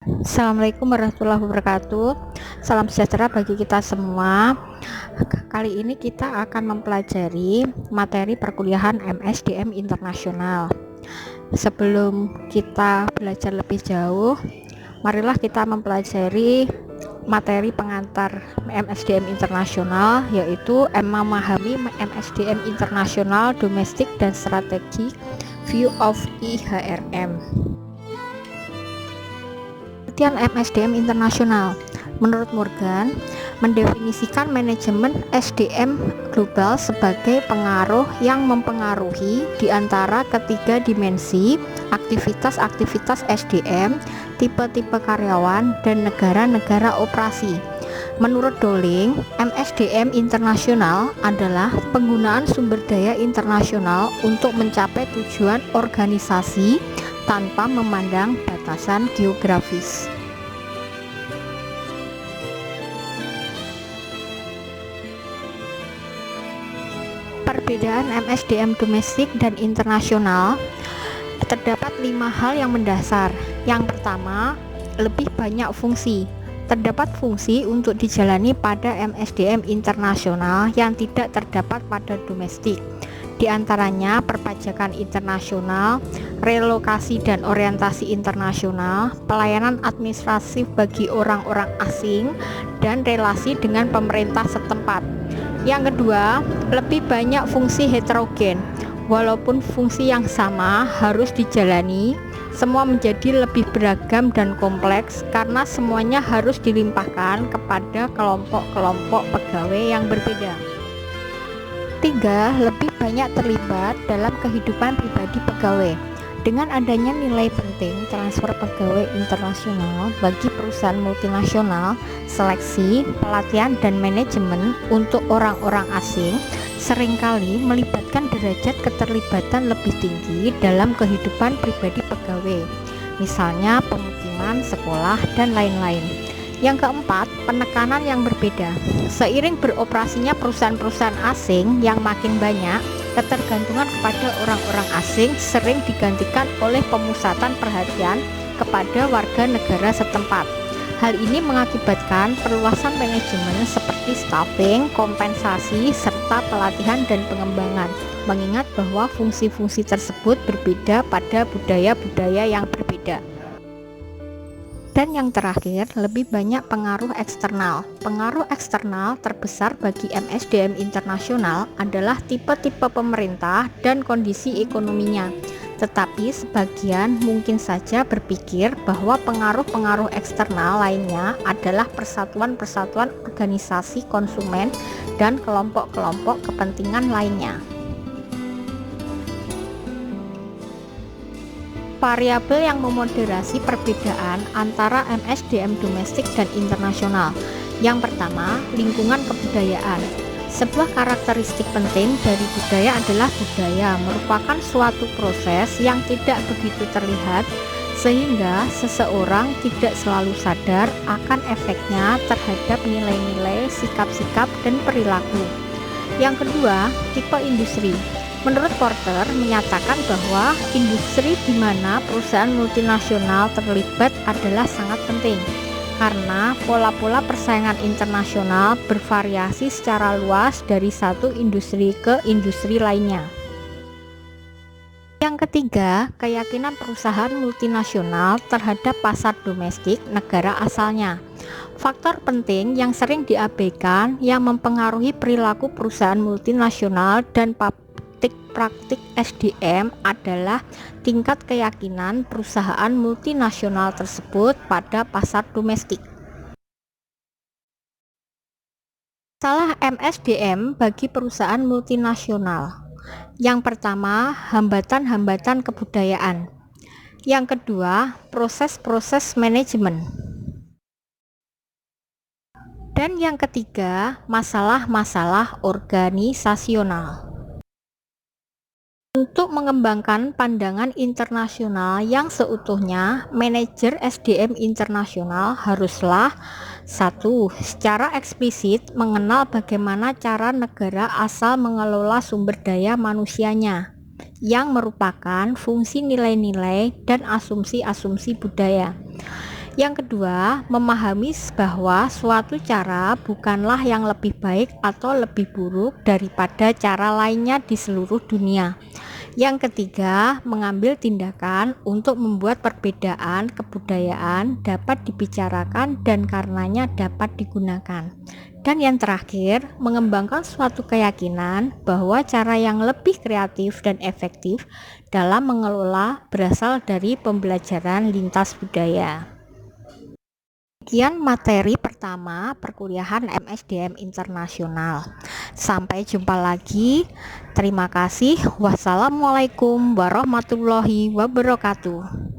Assalamualaikum warahmatullahi wabarakatuh. Salam sejahtera bagi kita semua. Kali ini kita akan mempelajari materi perkuliahan MSDM Internasional. Sebelum kita belajar lebih jauh, marilah kita mempelajari materi pengantar MSDM Internasional, yaitu memahami MSDM Internasional, domestik dan strategi, view of IHRM. Pengertian MSDM Internasional menurut Morgan mendefinisikan manajemen SDM global sebagai pengaruh yang mempengaruhi di antara ketiga dimensi aktivitas-aktivitas SDM, tipe-tipe karyawan, dan negara-negara operasi. Menurut Dowling, MSDM internasional adalah penggunaan sumber daya internasional untuk mencapai tujuan organisasi tanpa memandang batasan geografis. Perbedaan MSDM domestik dan internasional, terdapat 5 hal yang mendasar. Yang pertama, lebih banyak fungsi. Terdapat fungsi untuk dijalani pada MSDM internasional yang tidak terdapat pada domestik. Di antaranya perpajakan internasional, relokasi dan orientasi internasional, pelayanan administratif bagi orang-orang asing, dan relasi dengan pemerintah setempat. Yang kedua, lebih banyak fungsi heterogen. Walaupun fungsi yang sama harus dijalani, semua menjadi lebih beragam dan kompleks karena semuanya harus dilimpahkan kepada kelompok-kelompok pegawai yang berbeda. 3. Lebih banyak terlibat dalam kehidupan pribadi pegawai. Dengan adanya nilai penting transfer pegawai internasional bagi perusahaan multinasional, seleksi, pelatihan, dan manajemen untuk orang-orang asing seringkali melibatkan derajat keterlibatan lebih tinggi dalam kehidupan pribadi pegawai, misalnya pemukiman, sekolah, dan lain-lain. Yang keempat, penekanan yang berbeda. Seiring beroperasinya perusahaan-perusahaan asing yang makin banyak, ketergantungan kepada orang-orang asing sering digantikan oleh pemusatan perhatian kepada warga negara setempat. Hal ini mengakibatkan perluasan manajemen seperti staffing, kompensasi, serta pelatihan dan pengembangan, mengingat bahwa fungsi-fungsi tersebut berbeda pada budaya-budaya yang berbeda. Dan yang terakhir, lebih banyak pengaruh eksternal. Pengaruh eksternal terbesar bagi MSDM internasional adalah tipe-tipe pemerintah dan kondisi ekonominya. Tetapi sebagian mungkin saja berpikir bahwa pengaruh-pengaruh eksternal lainnya adalah persatuan-persatuan organisasi konsumen dan kelompok-kelompok kepentingan lainnya. Variabel yang memoderasi perbedaan antara MSDM domestik dan internasional. Yang pertama, lingkungan kebudayaan. Sebuah karakteristik penting dari budaya adalah budaya merupakan suatu proses yang tidak begitu terlihat, sehingga seseorang tidak selalu sadar akan efeknya terhadap nilai-nilai, sikap-sikap, dan perilaku. Yang kedua, tipe industri. Menurut Porter menyatakan bahwa industri di mana perusahaan multinasional terlibat adalah sangat penting karena pola-pola persaingan internasional bervariasi secara luas dari satu industri ke industri lainnya. Yang ketiga, keyakinan perusahaan multinasional terhadap pasar domestik negara asalnya. Faktor penting yang sering diabaikan yang mempengaruhi perilaku perusahaan multinasional dan praktik SDM adalah tingkat keyakinan perusahaan multinasional tersebut pada pasar domestik. Masalah MSDM bagi perusahaan multinasional. Yang pertama, hambatan-hambatan kebudayaan. Yang kedua, proses-proses manajemen. Dan yang ketiga, masalah-masalah organisasional. Untuk mengembangkan pandangan internasional yang seutuhnya, manajer SDM internasional haruslah 1. Secara eksplisit mengenal bagaimana cara negara asal mengelola sumber daya manusianya, yang merupakan fungsi nilai-nilai dan asumsi-asumsi budaya. Yang kedua, memahami bahwa suatu cara bukanlah yang lebih baik atau lebih buruk daripada cara lainnya di seluruh dunia. Yang ketiga, mengambil tindakan untuk membuat perbedaan kebudayaan dapat dibicarakan dan karenanya dapat digunakan. Dan yang terakhir, mengembangkan suatu keyakinan bahwa cara yang lebih kreatif dan efektif dalam mengelola berasal dari pembelajaran lintas budaya. Sekian materi pertama perkuliahan MSDM Internasional. Sampai jumpa lagi. Terima kasih. Wassalamualaikum warahmatullahi wabarakatuh.